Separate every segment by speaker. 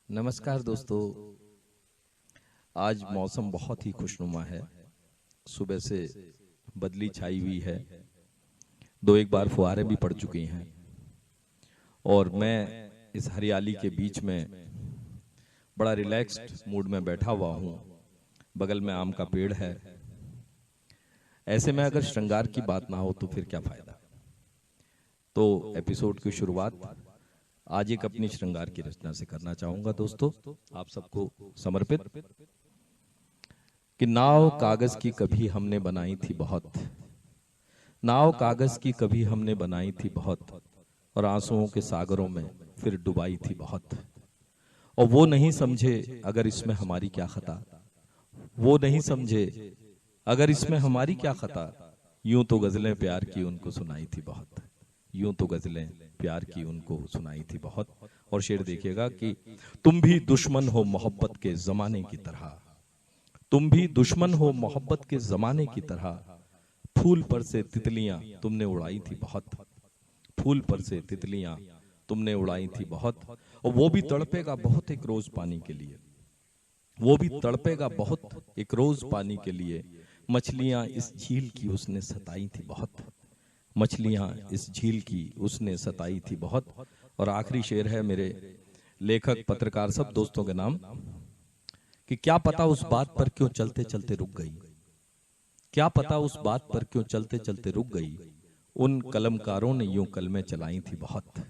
Speaker 1: नमस्कार दोस्तों। आज मौसम बहुत ही खुशनुमा है। सुबह से बदली छाई हुई है, दो एक बार फुहारें भी पड़ चुकी हैं और मैं इस हरियाली के बीच में बड़ा रिलैक्स्ड मूड में बैठा हुआ हूँ। बगल में आम का पेड़ है। ऐसे में अगर श्रृंगार की बात ना हो तो फिर क्या फायदा। तो एपिसोड की शुरुआत आज एक अपनी श्रृंगार की रचना से करना चाहूंगा दोस्तों, आप सबको समर्पित। कि नाव कागज की कभी हमने बनाई थी बहुत, नाव कागज की कभी हमने बनाई थी बहुत, और आंसुओं के सागरों में फिर डुबाई थी बहुत। और वो नहीं समझे अगर इसमें हमारी क्या खता, वो नहीं समझे अगर इसमें हमारी क्या खता। यूं तो गजलें प्यार की उनको सुनाई थी बहुत, यूं तो गजलें प्यार की उनको सुनाई थी बहुत। और शेर देखिएगा कि तुम भी दुश्मन हो मोहब्बत के जमाने की तरह, तुम भी दुश्मन हो मोहब्बत के जमाने की तरह। फूल पर से तितलियां तुमने उड़ाई थी बहुत, फूल पर से तितलियां तुमने उड़ाई थी बहुत। और वो भी तड़पेगा बहुत एक रोज पानी के लिए, वो भी तड़पेगा बहुत एक रोज पानी के लिए। मछलियां इस झील की उसने सताई थी बहुत, मछलियां इस झील की उसने सताई थी बहुत। और आखिरी शेर है मेरे लेखक पत्रकार सब दोस्तों के नाम, कि क्या पता उस बात पर क्यों चलते चलते रुक गई, क्या पता उस बात पर क्यों चलते चलते रुक गई। उन कलमकारों ने यूं कलमें चलाई थी बहुत,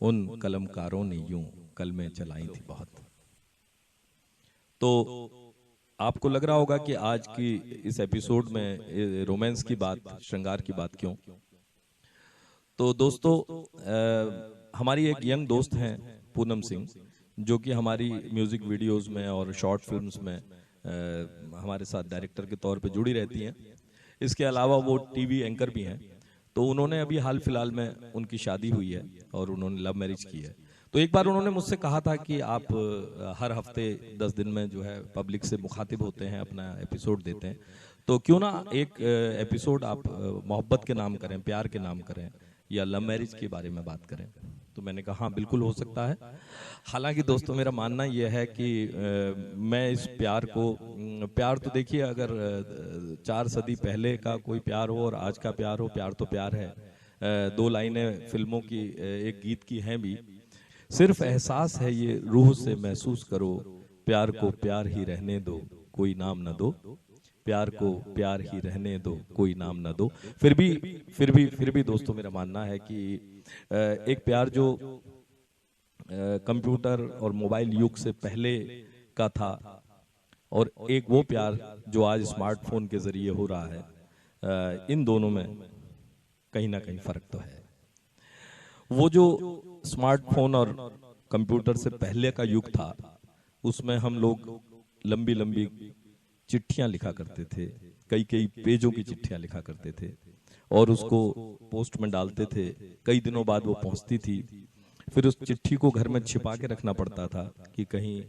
Speaker 1: उन कलमकारों ने यूं कलमें चलाई थी बहुत। तो आपको लग रहा होगा कि आज की इस एपिसोड में रोमांस की बात, श्रृंगार की बात क्यों। तो दोस्तों हमारी एक यंग दोस्त हैं पूनम सिंह, जो कि हमारी म्यूजिक वीडियोस में और शॉर्ट फिल्म्स में हमारे साथ डायरेक्टर के तौर पे जुड़ी रहती हैं। इसके अलावा वो टीवी एंकर भी हैं। तो उन्होंने अभी हाल फिलहाल में उनकी शादी हुई है और उन्होंने लव मैरिज की है। तो एक बार उन्होंने मुझसे कहा था कि आप हर हफ्ते 10 दिन में जो है पब्लिक से मुखातिब होते हैं, अपना एपिसोड देते हैं, तो क्यों ना एक एपिसोड आप मोहब्बत के नाम करें, प्यार के नाम करें, या लव मैरिज के बारे में बात करें। तो मैंने कहा हाँ बिल्कुल हो सकता है। हालांकि दोस्तों मेरा मानना यह है कि मैं इस प्यार को, प्यार तो देखिए अगर 4 सदी पहले का कोई प्यार हो और आज का प्यार हो, प्यार तो प्यार है। 2 लाइनें फिल्मों की एक गीत की हैं भी, सिर्फ एहसास है ये रूह से महसूस करो, प्यार को प्यार ही रहने दो कोई नाम न दो, प्यार को प्यार ही रहने दो कोई नाम ना दो। फिर भी दोस्तों मेरा मानना है कि एक प्यार जो कंप्यूटर और मोबाइल युग से पहले का था, और एक वो प्यार जो आज स्मार्टफोन के जरिए हो रहा है, इन दोनों में कहीं ना कहीं फर्क तो है। वो जो स्मार्टफोन और कंप्यूटर से पहले का युग था, उसमें हम लोग लंबी लंबी चिट्ठियां लिखा करते थे, कई कई पेजों की चिट्ठियां लिखा करते थे और उसको पोस्ट में डालते थे। कई दिनों बाद वो पहुंचती थी। फिर उस चिट्ठी को घर में छिपा के रखना पड़ता था कि कहीं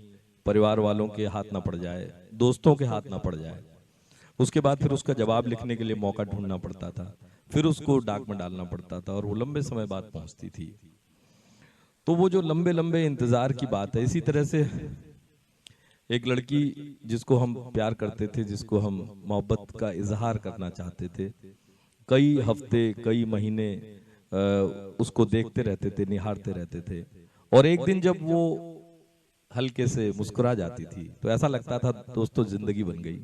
Speaker 1: परिवार वालों के हाथ ना पड़ जाए, दोस्तों के हाथ ना पड़ जाए। उसके बाद फिर उसका जवाब लिखने के लिए मौका ढूंढना पड़ता था, फिर उसको डाक में डालना पड़ता था और वो लंबे समय बाद पहुंचती थी। तो वो जो लंबे लंबे इंतजार की बात है, इसी तरह से एक लड़की जिसको हम प्यार करते थे, जिसको हम मोहब्बत का इजहार करना चाहते थे, कई हफ्ते कई महीने उसको देखते रहते थे, निहारते रहते थे। और एक दिन जब वो हल्के से मुस्कुरा जाती थी तो ऐसा लगता था दोस्तों जिंदगी बन गई।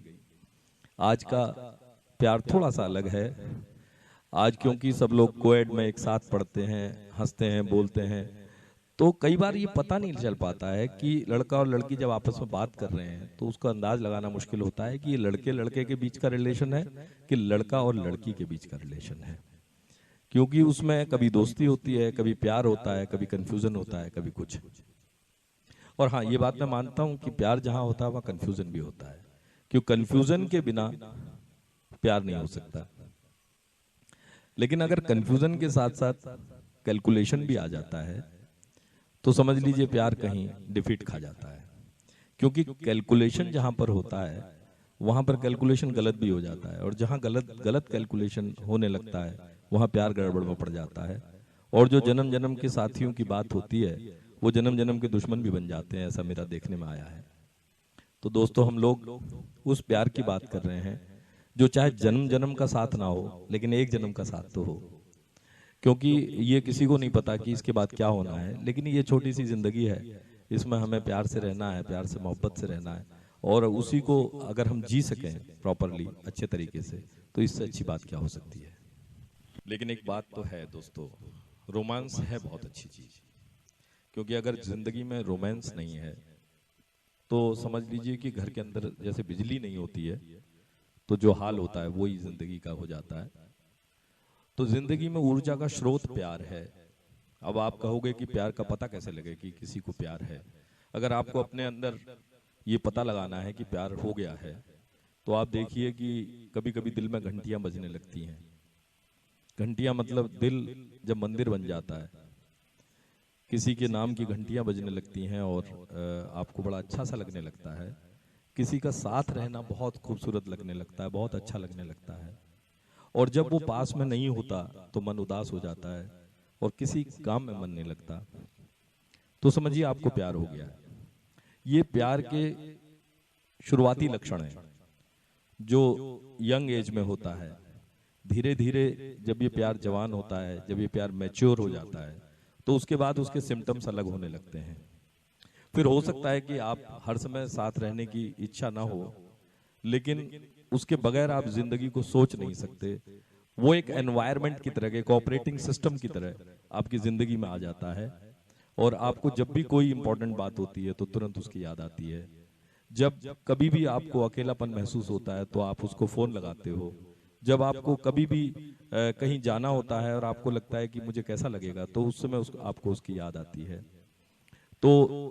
Speaker 1: आज का प्यार थोड़ा सा अलग है। आज क्योंकि सब लोग कोएड में एक साथ पढ़ते हैं, हंसते हैं, बोलते हैं, तो कई बार ये पता नहीं चल पाता है कि लड़का और लड़की जब आपस में बात कर रहे हैं तो उसका अंदाज लगाना मुश्किल होता है कि ये लड़के लड़के के बीच का रिलेशन है कि लड़का और लड़की के बीच का रिलेशन है। क्योंकि उसमें कभी दोस्ती होती है, कभी प्यार होता है, कभी कंफ्यूजन होता है, कभी कुछ। और हाँ, ये बात मैं मानता हूं कि प्यार जहां होता है वहां कंफ्यूजन भी होता है, क्योंकि कंफ्यूजन के बिना प्यार नहीं हो सकता। लेकिन अगर कंफ्यूजन के साथ साथ कैलकुलेशन भी आ जाता है तो समझ लीजिए प्यार कहीं डिफीट खा जाता है। क्योंकि कैलकुलेशन जहां पर होता है वहां पर कैलकुलेशन गलत भी हो जाता है, और जहां गलत कैलकुलेशन होने लगता है वहां प्यार गड़बड़ में पड़ जाता है। और जो जन्म जन्म के साथियों की बात होती है वो जन्म जन्म के दुश्मन भी बन जाते हैं, ऐसा मेरा देखने में आया है। तो दोस्तों, हम लोग उस प्यार की बात कर रहे हैं जो चाहे जन्म जन्म का साथ ना हो, लेकिन एक जन्म का साथ तो हो। क्योंकि ये किसी को नहीं पता कि इसके बाद क्या होना है, लेकिन ये छोटी सी जिंदगी है, इसमें हमें प्यार से रहना है, प्यार से मोहब्बत से रहना है, और उसी को अगर हम जी सकें प्रॉपरली, अच्छे तरीके से, तो इससे अच्छी बात क्या हो सकती है। लेकिन एक बात तो है दोस्तों, रोमांस है बहुत अच्छी चीज, क्योंकि अगर जिंदगी में रोमांस नहीं है तो समझ लीजिए कि घर के अंदर जैसे बिजली नहीं होती है, तो जो हाल होता है वही जिंदगी का हो जाता है। तो जिंदगी में ऊर्जा का स्रोत प्यार है। अब आप कहोगे कि प्यार का पता कैसे लगे कि किसी को प्यार है। अगर आपको अपने अंदर ये पता लगाना है कि प्यार हो गया है, तो आप देखिए कि कभी कभी दिल में घंटियां बजने लगती हैं। घंटियां मतलब दिल जब मंदिर बन जाता है, किसी के नाम की घंटियां बजने लगती हैं और आपको बड़ा अच्छा सा लगने लगता है। किसी का साथ रहना बहुत खूबसूरत लगने लगता है, बहुत अच्छा लगने लगता है। और जब वो पास में नहीं होता तो मन उदास हो जाता है और किसी काम में मन नहीं लगता। तो समझिए आपको प्यार हो गया है। ये प्यार के शुरुआती लक्षण हैं जो यंग एज में होता है। धीरे धीरे जब ये प्यार जवान होता है, जब ये प्यार मैच्योर हो जाता है, तो उसके बाद उसके सिम्टम्स अलग होने लगते हैं। फिर हो सकता है कि आप हर समय साथ रहने की इच्छा ना हो, लेकिन उसके बगैर आप जिंदगी को सोच नहीं सकते। वो एक एनवायरनमेंट की तरह, एक ऑपरेटिंग सिस्टम की तरह आपकी जिंदगी में आ जाता है, और आपको जब भी कोई इंपॉर्टेंट बात होती है तो तुरंत उसकी याद आती है। जब कभी भी आपको अकेलापन महसूस होता है तो आप उसको फोन लगाते हो। जब आपको कभी भी कहीं जाना होता है और आपको लगता है कि मुझे कैसा लगेगा, तो उस समय आपको उसकी याद आती है। तो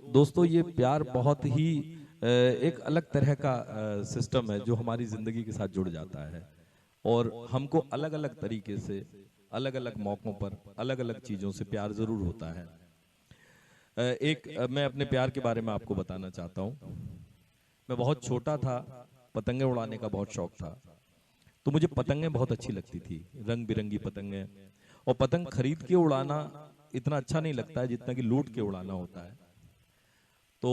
Speaker 1: दोस्तों, ये प्यार बहुत ही एक अलग तरह का सिस्टम है जो हमारी जिंदगी के साथ जुड़ जाता है, और हमको अलग अलग तरीके से, अलग अलग मौकों पर, अलग अलग चीजों से प्यार जरूर होता है। मैं अपने प्यार के बारे में आपको बताना चाहता हूँ। मैं बहुत छोटा था, पतंगे उड़ाने का बहुत शौक था। तो मुझे पतंगें बहुत अच्छी लगती थी, रंग बिरंगी पतंगें। और पतंग खरीद के उड़ाना इतना अच्छा नहीं लगता है जितना कि लूट के उड़ाना होता है। तो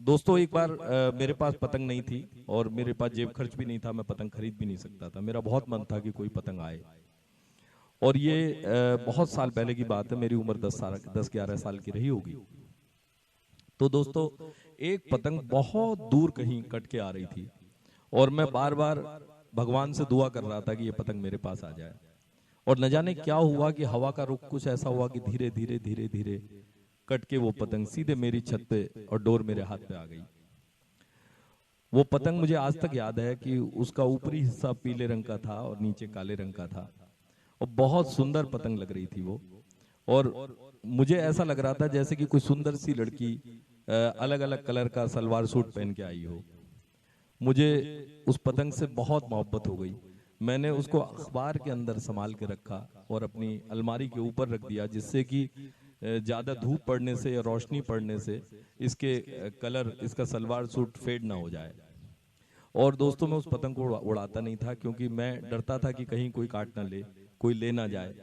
Speaker 1: दोस्तों, एक बार मेरे पास पतंग नहीं थी और मेरे पास जेब खर्च भी नहीं था, मैं पतंग खरीद भी नहीं सकता था। मेरा बहुत मन था कि कोई पतंग आए, और ये बहुत साल पहले की बात है, मेरी उम्र 10-11 साल की रही होगी। तो दोस्तों, एक पतंग बहुत दूर कहीं कट के आ रही थी, और मैं बार बार भगवान से दुआ कर रहा था कि ये पतंग मेरे पास आ जाए। और न जाने क्या हुआ कि हवा का रुख कुछ ऐसा हुआ कि धीरे धीरे धीरे धीरे कट के वो पतंग सीधे मेरी छत पे और डोर मेरे हाथ पे आ गई। वो पतंग मुझे आज तक याद है कि उसका ऊपरी हिस्सा पीले रंग का था और नीचे काले रंग का था, और बहुत सुंदर पतंग लग रही थी वो। और मुझे ऐसा लग रहा था जैसे कि कोई सुंदर सी लड़की अलग अलग कलर का सलवार सूट पहन के आई हो। मुझे उस पतंग से बहुत मोहब्बत हो गई। मैंने उसको अखबार के अंदर संभाल के रखा और अपनी अलमारी के ऊपर रख दिया, जिससे कि ज्यादा धूप पड़ने से या रोशनी पड़ने से इसके कलर, इसका सलवार सूट फेड ना हो जाए। और दोस्तों, मैं उस पतंग को उड़ाता नहीं था, क्योंकि मैं डरता था कि कहीं कोई काट ना ले, कोई ले ना जाए।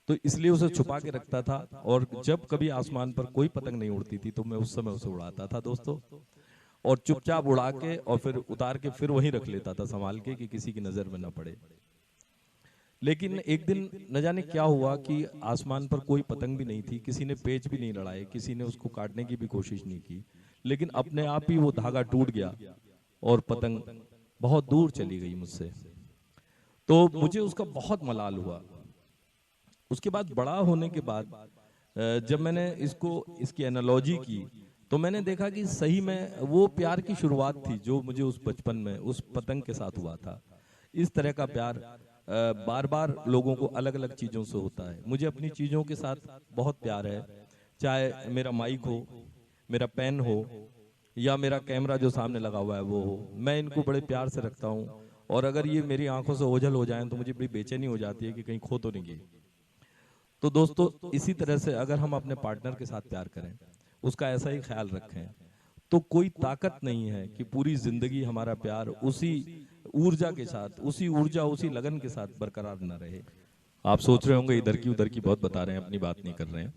Speaker 1: तो इसलिए उसे छुपा के रखता था, और जब कभी आसमान पर कोई पतंग नहीं उड़ती थी तो मैं उस समय उसे उड़ाता था दोस्तों, और चुपचाप उड़ा के और फिर उतार के फिर वहीं रख लेता था संभाल के, कि किसी की नजर में ना पड़े। लेकिन एक दिन न जाने क्या हुआ कि आसमान पर कोई पतंग भी नहीं थी, किसी ने पेच भी नहीं लड़ाए, किसी ने उसको काटने की भी कोशिश नहीं की, लेकिन अपने आप ही वो धागा टूट गया और पतंग बहुत दूर चली गई मुझसे। तो मुझे उसका बहुत मलाल हुआ। उसके बाद बड़ा होने के बाद जब मैंने इसकी एनालॉजी की, तो मैंने देखा कि सही में वो प्यार की शुरुआत थी जो मुझे उस बचपन में उस पतंग के साथ हुआ था। इस तरह का प्यार बार बार लोगों को अलग अलग चीजों से होता है। मुझे अपनी चीजों के साथ बहुत प्यार है, चाहे मेरा माइक हो, मेरा पेन हो, या मेरा कैमरा जो सामने लगा हुआ है वो हो। मैं इनको बड़े प्यार से रखता हूँ, और अगर ये मेरी आंखों से ओझल हो जाएं तो मुझे बड़ी बेचैनी हो जाती है कि कहीं खो तो नहीं गई। तो दोस्तों, इसी तरह से अगर हम अपने पार्टनर के साथ प्यार करें, उसका ऐसा ही ख्याल रखें, तो कोई ताकत नहीं है कि पूरी जिंदगी हमारा प्यार उसी ऊर्जा के साथ, उसी लगन के साथ बरकरार न रहे। आप सोच रहे होंगे इधर की उधर की बहुत बता रहे हैं, अपनी बात नहीं कर रहे हैं।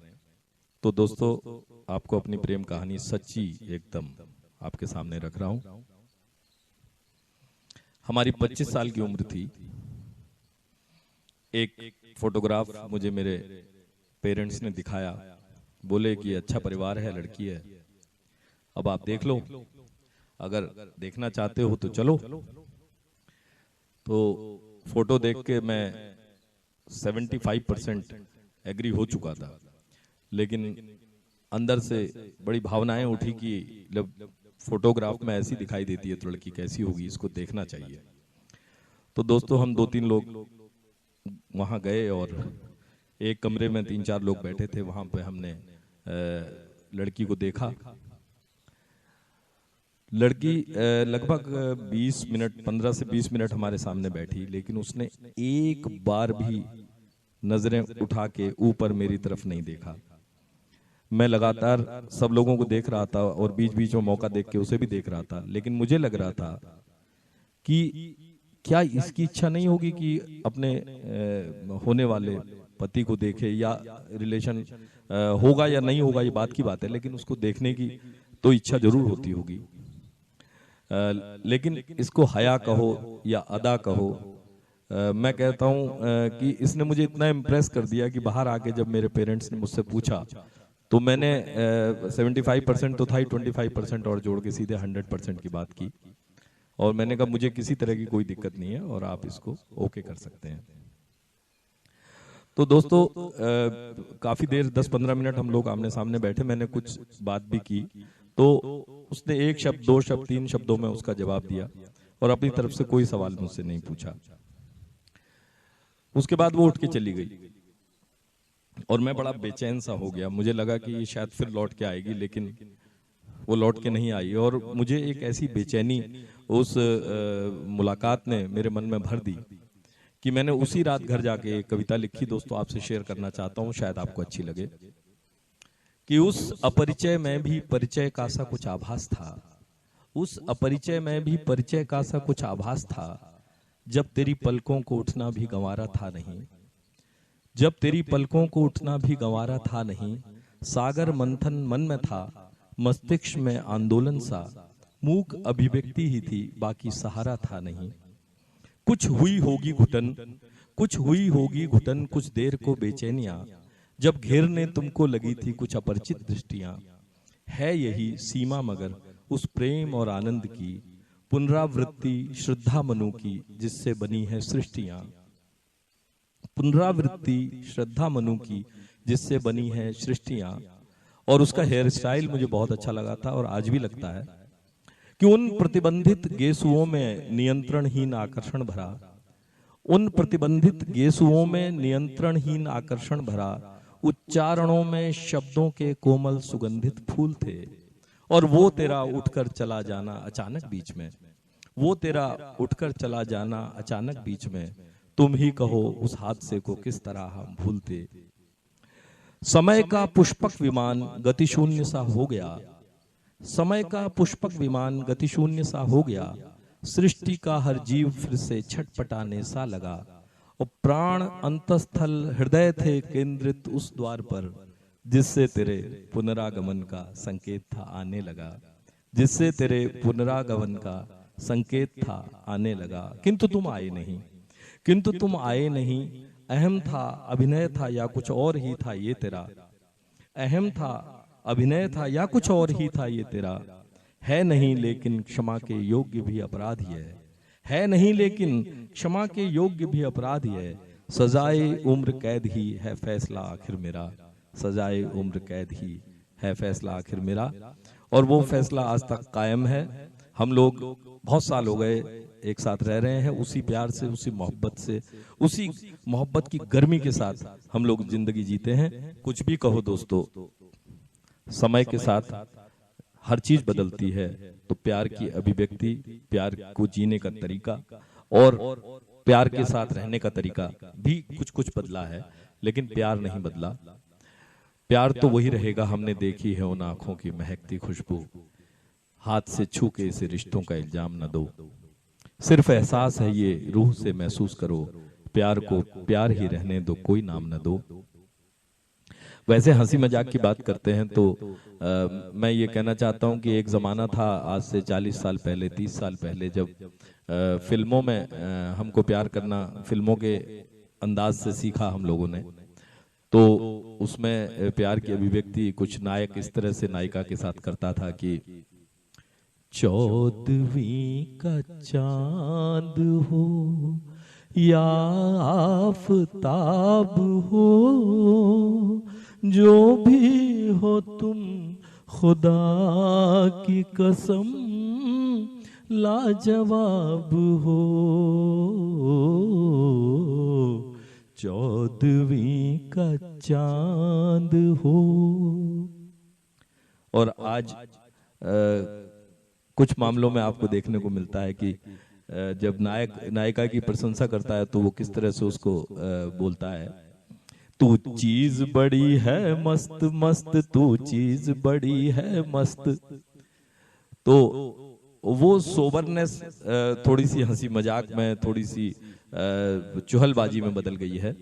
Speaker 1: तो दोस्तों, आपको अपनी प्रेम कहानी सच्ची एकदम आपके सामने रख रहा हूं। हमारी 25 साल की उम्र थी। एक फोटोग्राफ मुझे मेरे पेरेंट्स ने दिखाया, बोले कि अच्छा परिवार है, लड़की है, अब आप देख लो, अगर देखना चाहते हो तो चलो। तो फोटो देख के मैं 75% एग्री हो चुका था, लेकिन अंदर से बड़ी भावनाएं उठी कि जब फोटोग्राफ में ऐसी दिखाई देती है तो लड़की कैसी होगी, इसको देखना चाहिए। तो दोस्तों, हम 2-3 लोग वहां गए और एक कमरे में 3-4 लोग बैठे थे। वहां पे हमने लड़की को देखा। लड़की लगभग 20 मिनट, 15 से 20 मिनट हमारे सामने बैठी, लेकिन उसने एक बार भी नजरें उठा के ऊपर मेरी तरफ नहीं देखा। मैं लगातार सब लोगों को देख रहा था और बीच बीच में मौका देख के उसे भी देख रहा था, लेकिन मुझे लग रहा था कि क्या इसकी इच्छा नहीं होगी कि अपने होने वाले पति को देखे, या रिलेशन होगा या नहीं होगा ये बात की बात है, लेकिन उसको देखने की तो इच्छा जरूर होती होगी। लेकिन इसको हया कहो या अदा कहो, मैं कहता हूं कि इसने मुझे इतना इम्प्रेस कर दिया कि बाहर आके जब मेरे पेरेंट्स ने मुझसे पूछा तो मैंने 75% तो था ही, 25% और जोड़ के सीधे 100% की बात की। और मैंने कहा मुझे किसी तरह की कोई दिक्कत नहीं है और आप इसको ओके कर सकते हैं। तो दोस्तों, काफी देर 10-15 मिनट हम लोग आमने सामने बैठे। मैंने कुछ बात भी की तो उसने 1 शब्द, 2 शब्द, 3 शब्दों में उसका जवाब दिया और अपनी तरफ से कोई सवाल मुझसे नहीं पूछा। उसके बाद वो उठ के चली गई और मैं बड़ा बेचैन सा हो गया। मुझे लगा कि ये शायद फिर लौट के आएगी, लेकिन वो लौट के नहीं आई और मुझे एक ऐसी बेचैनी उस मुलाकात ने मेरे मन में भर दी कि मैंने उसी रात घर जाके एक कविता लिखी। दोस्तों, आपसे शेयर करना चाहता हूँ, शायद आपको अच्छी लगे। कि उस अपरिचय में भी परिचय का सा कुछ आभास था, उस अपरिचय में भी परिचय का सा कुछ आभास था, जब तेरी पलकों को उठना भी गंवारा था नहीं, जब तेरी पलकों को उठना भी गंवारा था नहीं। सागर मंथन मन में था, मस्तिष्क में आंदोलन सा, मूक अभिव्यक्ति ही थी, बाकी सहारा था नहीं। कुछ हुई होगी घुटन, कुछ हुई होगी घुटन, कुछ देर को बेचैनियां, जब घेरने तुमको लगी थी कुछ अपरिचित दृष्टियां। है यही सीमा मगर उस प्रेम और आनंद की, पुनरावृत्ति श्रद्धा मनु की, जिससे बनी है सृष्टियां। पुनरावृत्ति श्रद्धा मनु की, जिससे बनी है सृष्टियां। और उसका हेयर स्टाइल मुझे बहुत अच्छा लगा था और आज भी लगता है कि उन प्रतिबंधित गेसुओं में नियंत्रणहीन आकर्षण भरा, उन प्रतिबंधित गेसुओं में नियंत्रणहीन आकर्षण भरा, उच्चारणों में शब्दों के कोमल सुगंधित फूल थे। और वो तेरा उठकर चला जाना अचानक बीच में, वो तेरा उठकर चला जाना अचानक बीच में, तुम ही कहो उस हादसे को किस तरह हम भूलते। समय का पुष्पक विमान गतिशून्य सा हो गया, समय का पुष्पक विमान गतिशून्य सा हो गया, सृष्टि का हर जीव फिर से छटपटाने सा लगा। और प्राण अंतस्थल हृदय थे केंद्रित उस द्वार पर, जिससे तेरे पुनरागमन का संकेत था आने लगा, जिससे तेरे पुनरागमन का संकेत था आने लगा। किंतु तुम आए नहीं, किंतु तुम आए नहीं। अहम था, अभिनय था, या कुछ और ही था ये तेरा। अहम था, अभिनय था, या कुछ और ही था ये तेरा। है नहीं लेकिन क्षमा के योग्य भी अपराध है नहीं लेकिन क्षमा के योग्य भी अपराध है। सजाए उम्र कैद ही है फैसला आखिर मेरा, सजाए उम्र कैद ही है फैसला आखिर मेरा। और वो फैसला आज तक कायम है। हम लोग बहुत साल हो गए एक साथ रह रहे हैं, उसी प्यार से, उसी मोहब्बत से, उसी मोहब्बत की गर्मी के साथ हम लोग जिंदगी जीते हैं। कुछ भी कहो दोस्तों, समय के साथ हर चीज बदलती है, तो प्यार की अभिव्यक्ति, प्यार को जीने का तरीका और प्यार के साथ रहने का तरीका भी कुछ कुछ बदला है, लेकिन प्यार नहीं बदला। प्यार तो वही रहेगा। हमने देखी है उन आंखों की महकती खुशबू, हाथ से छू के इसे रिश्तों का इल्जाम न दो। सिर्फ एहसास है ये, रूह से महसूस करो, प्यार को प्यार ही रहने दो, कोई नाम न दो। वैसे हंसी मजाक की बात करते हैं तो मैं ये कहना चाहता हूँ कि एक ज़माना था आज से 40 साल पहले, 30 साल पहले, जब फिल्मों में हमको प्यार करना फिल्मों के अंदाज से सीखा हम लोगों ने। तो उसमें प्यार की अभिव्यक्ति कुछ नायक इस तरह से नायिका के साथ करता था कि 14वीं का चांद हो या आफताब हो, जो भी हो तुम खुदा की कसम लाजवाब हो। 14वीं का चांद हो। और आज कुछ मामलों में आपको देखने को मिलता है कि जब नायक नायिका की प्रशंसा करता है तो वो किस तरह से उसको बोलता है, तू चीज बड़ी है मस्त मस्त, तू चीज बड़ी है मस्त। तो वो सोबरनेस थोड़ी सी हंसी मजाक में, थोड़ी सी चुहलबाजी में बदल गई है।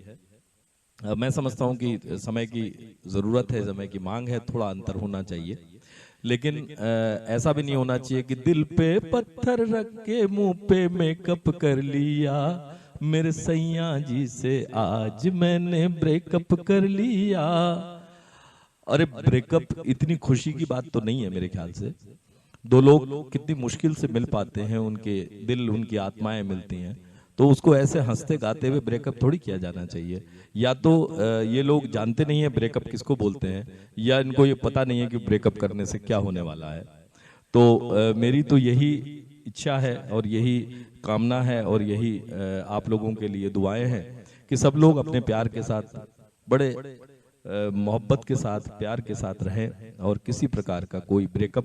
Speaker 1: मैं समझता हूं कि समय की जरूरत है, समय की मांग है, थोड़ा अंतर होना चाहिए। लेकिन ऐसा भी नहीं होना चाहिए कि दिल पे पत्थर रख के मुंह पे मेकअप कर लिया, मेरे सैया जी से आज मैंने ब्रेकअप कर लिया। अरे ब्रेकअप इतनी खुशी की बात तो नहीं है मेरे ख्याल से। दो लोग कितनी मुश्किल से मिल पाते हैं, उनके दिल उनकी आत्माएं मिलती हैं, तो उसको ऐसे हंसते गाते हुए ब्रेकअप थोड़ी किया जाना चाहिए। या तो ये लोग जानते नहीं है ब्रेकअप किसको बोलते हैं, या इनको ये पता नहीं है कि ब्रेकअप करने से क्या होने वाला है। तो मेरी तो यही इच्छा है और यही कामना है और यही आप लोगों के लिए दुआएं हैं कि सब लोग अपने प्यार के साथ, बड़े मोहब्बत के साथ, प्यार के साथ रहें और किसी प्रकार का कोई ब्रेकअप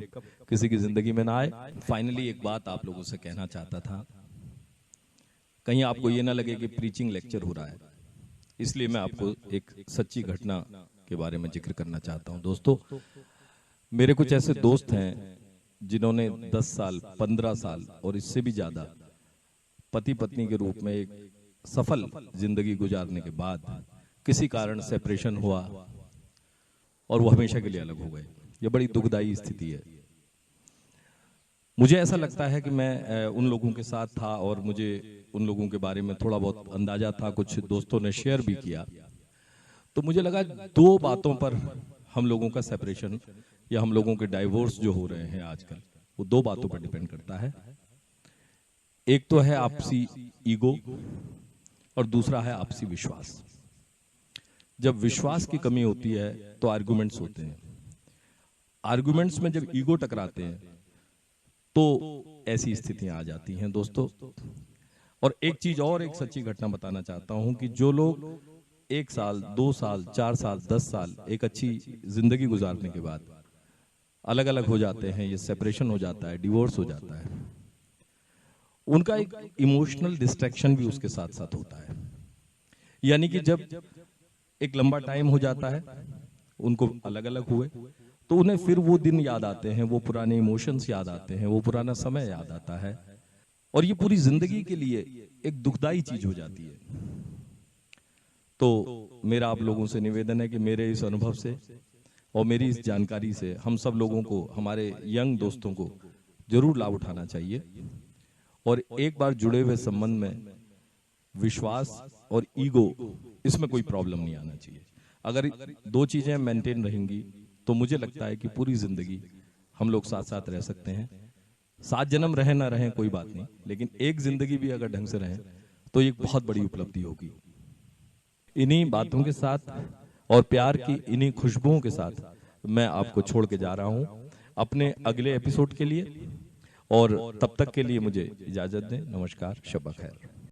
Speaker 1: किसी की जिंदगी में ना आए। फाइनली एक बात आप लोगों से कहना चाहता था, कहीं आपको ये ना लगे कि प्रीचिंग लेक्चर हो रहा है, इसलिए मैं आपको एक सच्ची घटना के बारे में जिक्र करना चाहता हूं। दोस्तों, मेरे कुछ ऐसे दोस्त हैं जिन्होंने 10 साल, 15 साल और इससे भी ज्यादा पति पत्नी के रूप में एक सफल जिंदगी गुजारने के बाद किसी कारण सेपरेशन हुआ और वो हमेशा के लिए अलग हो गए। ये बड़ी दुखदाई स्थिति है। मुझे ऐसा लगता है कि मैं उन लोगों के साथ था और मुझे उन लोगों के बारे में थोड़ा बहुत अंदाजा था, कुछ दोस्तों ने शेयर भी किया। तो मुझे लगा 2 बातों पर हम लोगों का सेपरेशन या हम लोगों के डाइवोर्स जो हो रहे हैं आजकल, वो 2 बातों पर डिपेंड करता है। एक तो है आपसी ईगो और दूसरा है आपसी विश्वास। जब विश्वास की कमी होती है तो आर्गुमेंट्स होते हैं। आर्गुमेंट्स में जब ईगो टकराते हैं तो ऐसी स्थितियां आ जाती हैं दोस्तों। और एक चीज और, एक सच्ची घटना बताना चाहता हूं कि जो लोग 1 साल, 2 साल, 4 साल, 10 साल एक अच्छी जिंदगी गुजारने के बाद अलग अलग हो जाते हैं, ये सेपरेशन हो जाता है, डिवोर्स हो जाता है, उनका एक इमोशनल डिस्ट्रैक्शन भी उसके साथ साथ होता है। यानी कि जब एक लंबा टाइम हो जाता है, उनको अलग अलग हुए, तो उन्हें फिर वो दिन याद आते हैं, वो पुराने इमोशंस याद आते हैं, वो पुराना समय याद आता है, और ये पूरी जिंदगी के लिए एक दुखदाई चीज हो जाती है। तो मेरा आप लोगों से निवेदन है कि मेरे इस अनुभव से और मेरी इस जानकारी से हम सब लोगों को, हमारे यंग दोस्तों को जरूर लाभ उठाना चाहिए। और एक बार जुड़े हुए संबंध में विश्वास और ईगो, इसमें कोई प्रॉब्लम नहीं आना चाहिए। अगर 2 चीजें मेंटेन रहेंगी तो मुझे लगता है कि पूरी जिंदगी हम लोग साथ साथ रह सकते हैं। 7 जन्म रहे ना रहे कोई बात नहीं, लेकिन एक जिंदगी भी अगर ढंग से रहे तो एक बहुत बड़ी उपलब्धि होगी। इन्हीं बातों के साथ और प्यार की इन्हीं खुशबुओं के साथ मैं आपको छोड़ के जा रहा हूं अपने अगले एपिसोड के लिए, और तब तक के लिए मुझे इजाजत दें। नमस्कार, शब ख़ैर।